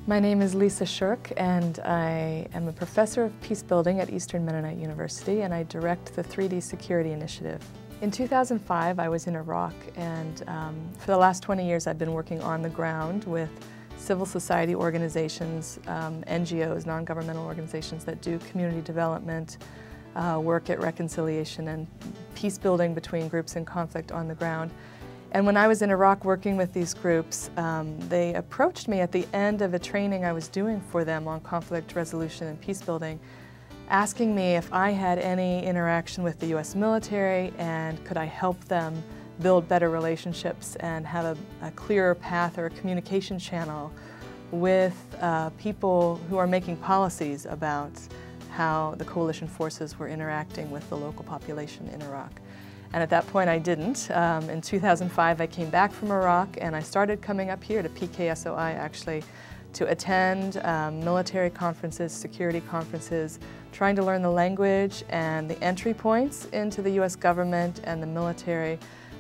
My name is Lisa Schirch, and I am a professor of peacebuilding at Eastern Mennonite University, and I direct the 3D Security Initiative. In 2005, I was in Iraq, and for the last 20 years I've been working on the ground with civil society organizations, NGOs, non-governmental organizations that do community development, work at reconciliation and peace building between groups in conflict on the ground. And when I was in Iraq working with these groups, they approached me at the end of a training I was doing for them on conflict resolution and peace building, asking me if I had any interaction with the U.S. military and could I help them build better relationships and have a clearer path or a communication channel with people who are making policies about how the coalition forces were interacting with the local population in Iraq. And at that point I didn't. In 2005 I came back from Iraq and I started coming up here to PKSOI actually to attend military conferences, security conferences, trying to learn the language and the entry points into the U.S. government and the military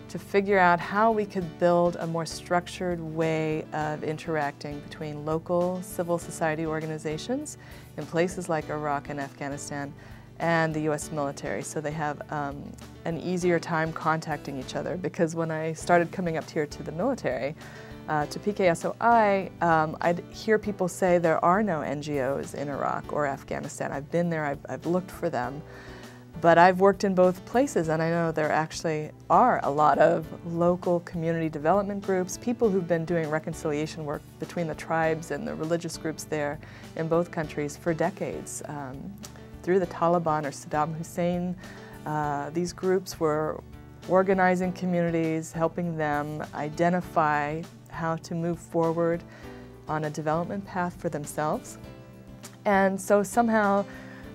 to figure out how we could build a more structured way of interacting between local civil society organizations in places like Iraq and Afghanistan and the U.S. military, so they have an easier time contacting each other. Because when I started coming up here to the military, to PKSOI, I'd hear people say there are no NGOs in Iraq or Afghanistan. I've been there, I've looked for them, but I've worked in both places, and I know there actually are a lot of local community development groups, people who've been doing reconciliation work between the tribes and the religious groups there in both countries for decades. Through the Taliban or Saddam Hussein, these groups were organizing communities, helping them identify how to move forward on a development path for themselves. And so somehow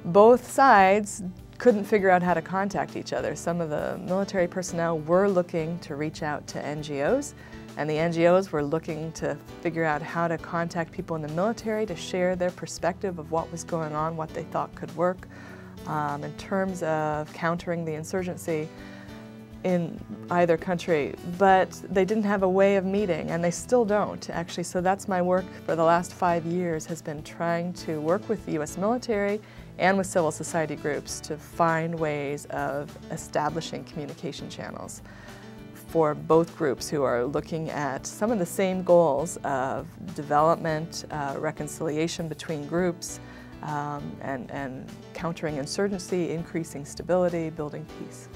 both sides couldn't figure out how to contact each other. Some of the military personnel were looking to reach out to NGOs, and the NGOs were looking to figure out how to contact people in the military to share their perspective of what was going on, what they thought could work in terms of countering the insurgency in either country. But they didn't have a way of meeting, and they still don't, actually. So that's my work for the last 5 years, has been trying to work with the U.S. military and with civil society groups to find ways of establishing communication channels for both groups who are looking at some of the same goals of development, reconciliation between groups, and countering insurgency, increasing stability, building peace.